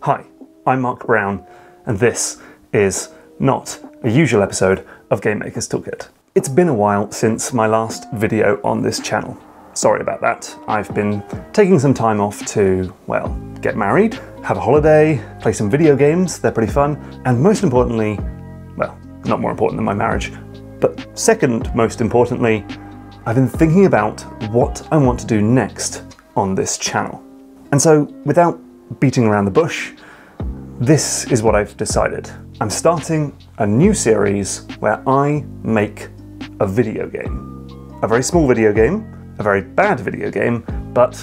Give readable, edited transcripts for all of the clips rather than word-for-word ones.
Hi, I'm Mark Brown, and this is not a usual episode of Game Maker's Toolkit. It's been a while since my last video on this channel. Sorry about that. I've been taking some time off to, well, get married, have a holiday, play some video games, they're pretty fun, and most importantly, well, not more important than my marriage, but second most importantly, I've been thinking about what I want to do next on this channel. And so, without beating around the bush, this is what I've decided. I'm starting a new series where I make a video game. A very small video game, a very bad video game, but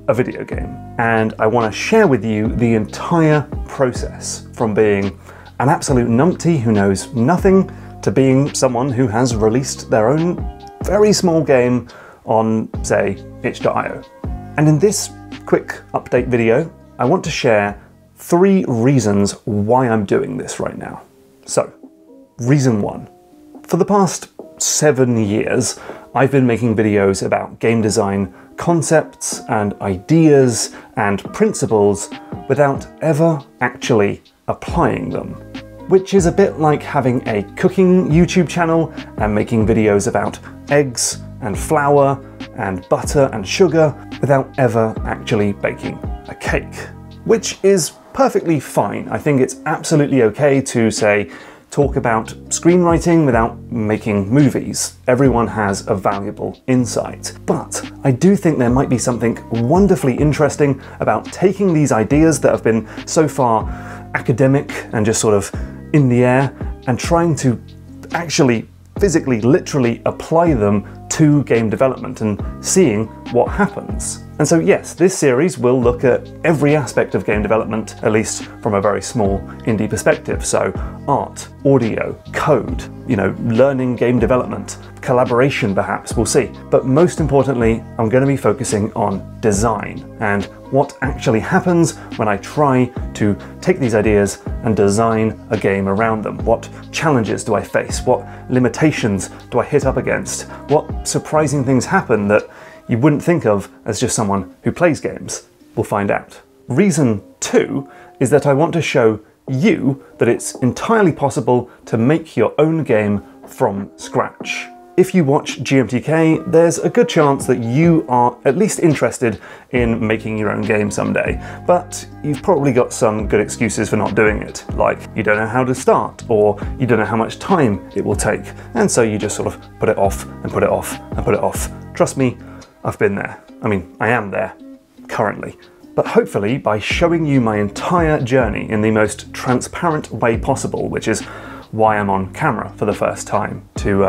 a video game. And I want to share with you the entire process, from being an absolute numpty who knows nothing to being someone who has released their own very small game on, say, itch.io. And in this quick update video, I want to share 3 reasons why I'm doing this right now. So, reason 1. For the past 7 years, I've been making videos about game design concepts and ideas and principles without ever actually applying them. Which is a bit like having a cooking YouTube channel and making videos about eggs and flour and butter and sugar without ever actually baking a cake. Which is perfectly fine. I think it's absolutely okay to, say, talk about screenwriting without making movies. Everyone has a valuable insight. But I do think there might be something wonderfully interesting about taking these ideas that have been so far academic and just sort of in the air and trying to actually physically, literally apply them to game development and seeing what happens. And so yes, this series will look at every aspect of game development, at least from a very small indie perspective. So art, audio, code, learning game development, collaboration perhaps, we'll see. But most importantly, I'm going to be focusing on design and what actually happens when I try to take these ideas and design a game around them. What challenges do I face? What limitations do I hit up against? What surprising things happen that you wouldn't think of as just someone who plays games? We'll find out. Reason 2 is that I want to show you that it's entirely possible to make your own game from scratch. If you watch GMTK, there's a good chance that you are at least interested in making your own game someday, but you've probably got some good excuses for not doing it, like you don't know how to start, or you don't know how much time it will take, and so you just sort of put it off and put it off and put it off. Trust me, I've been there. I mean, I am there, currently. But hopefully, by showing you my entire journey in the most transparent way possible, which is why I'm on camera for the first time, to,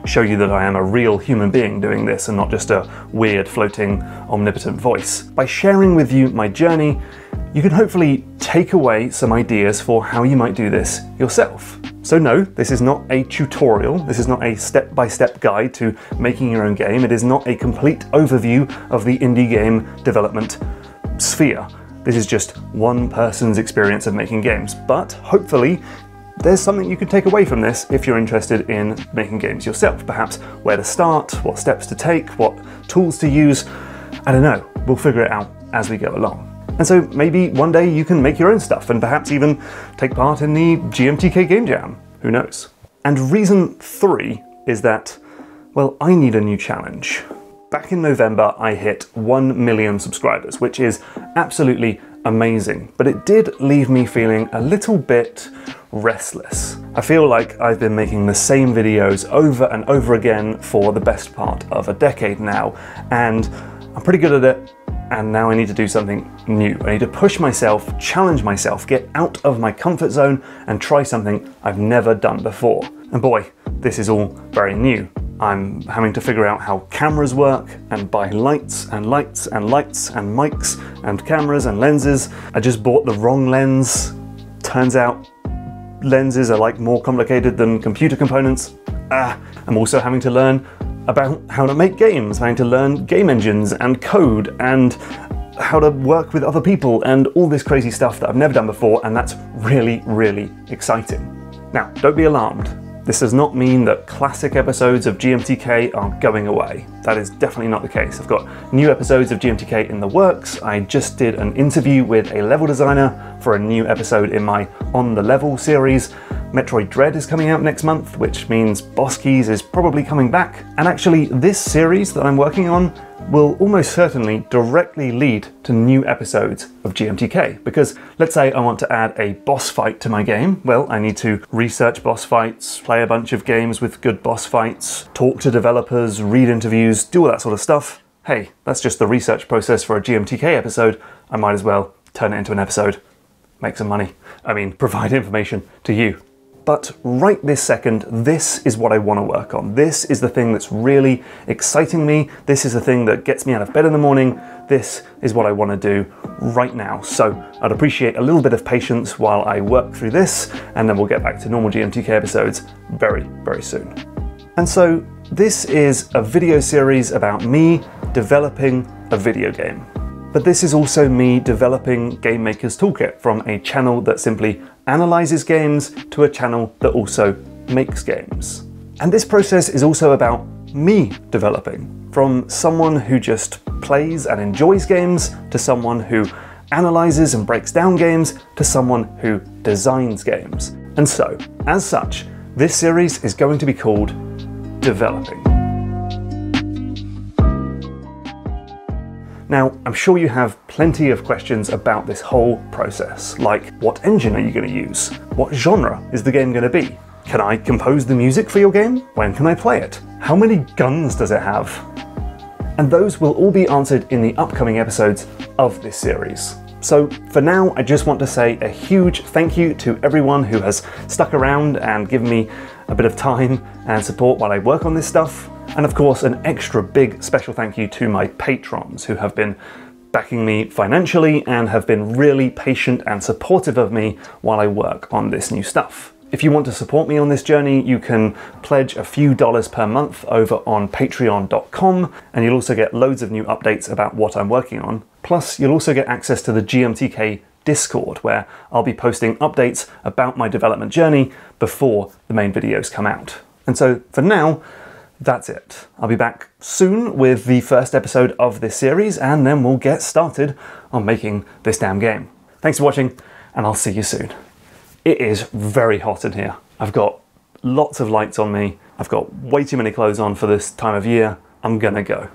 show you that I am a real human being doing this and not just a weird floating omnipotent voice. By sharing with you my journey, you can hopefully take away some ideas for how you might do this yourself. So no, this is not a tutorial, this is not a step-by-step guide to making your own game, it is not a complete overview of the indie game development sphere. This is just one person's experience of making games, but hopefully there's something you can take away from this if you're interested in making games yourself. Perhaps where to start, what steps to take, what tools to use. I don't know, we'll figure it out as we go along. And so maybe one day you can make your own stuff and perhaps even take part in the GMTK Game Jam. Who knows? And reason 3 is that, well, I need a new challenge. Back in November, I hit 1 million subscribers, which is absolutely amazing, but it did leave me feeling a little bit restless. I feel like I've been making the same videos over and over again for the best part of a decade now, and I'm pretty good at it, and now I need to do something new. I need to push myself, challenge myself, get out of my comfort zone, and try something I've never done before. And boy, this is all very new. I'm having to figure out how cameras work and buy lights and lights and lights and mics and cameras and lenses. I just bought the wrong lens. Turns out lenses are like more complicated than computer components. I'm also having to learn about how to make games, having to learn game engines and code and how to work with other people and all this crazy stuff that I've never done before, and that's really, really exciting. Now, don't be alarmed. This does not mean that classic episodes of GMTK are going away. That is definitely not the case. I've got new episodes of GMTK in the works. I just did an interview with a level designer for a new episode in my On the Level series. Metroid Dread is coming out next month, which means Boss Keys is probably coming back. And actually, this series that I'm working on will almost certainly directly lead to new episodes of GMTK, because let's say I want to add a boss fight to my game. Well, I need to research boss fights, play a bunch of games with good boss fights, talk to developers, read interviews, do all that sort of stuff. Hey, that's just the research process for a GMTK episode. I might as well turn it into an episode, make some money. I mean, provide information to you. But right this second, this is what I want to work on. This is the thing that's really exciting me. This is the thing that gets me out of bed in the morning. This is what I want to do right now. So I'd appreciate a little bit of patience while I work through this, and then we'll get back to normal GMTK episodes very, very soon. And so this is a video series about me developing a video game. But this is also me developing Game Maker's Toolkit from a channel that simply analyzes games to a channel that also makes games. And this process is also about me developing, from someone who just plays and enjoys games to someone who analyzes and breaks down games to someone who designs games. And so, as such, this series is going to be called Developing. Now, I'm sure you have plenty of questions about this whole process, like what engine are you going to use? What genre is the game going to be? Can I compose the music for your game? When can I play it? How many guns does it have? And those will all be answered in the upcoming episodes of this series. So for now, I just want to say a huge thank you to everyone who has stuck around and given me a bit of time and support while I work on this stuff. And of course, an extra big special thank you to my patrons who have been backing me financially and have been really patient and supportive of me while I work on this new stuff. If you want to support me on this journey, you can pledge a few dollars per month over on patreon.com, and you'll also get loads of new updates about what I'm working on. Plus, you'll also get access to the GMTK Discord, where I'll be posting updates about my development journey before the main videos come out. And so for now, that's it. I'll be back soon with the first episode of this series, and then we'll get started on making this damn game. Thanks for watching, and I'll see you soon. It is very hot in here. I've got lots of lights on me. I've got way too many clothes on for this time of year. I'm gonna go.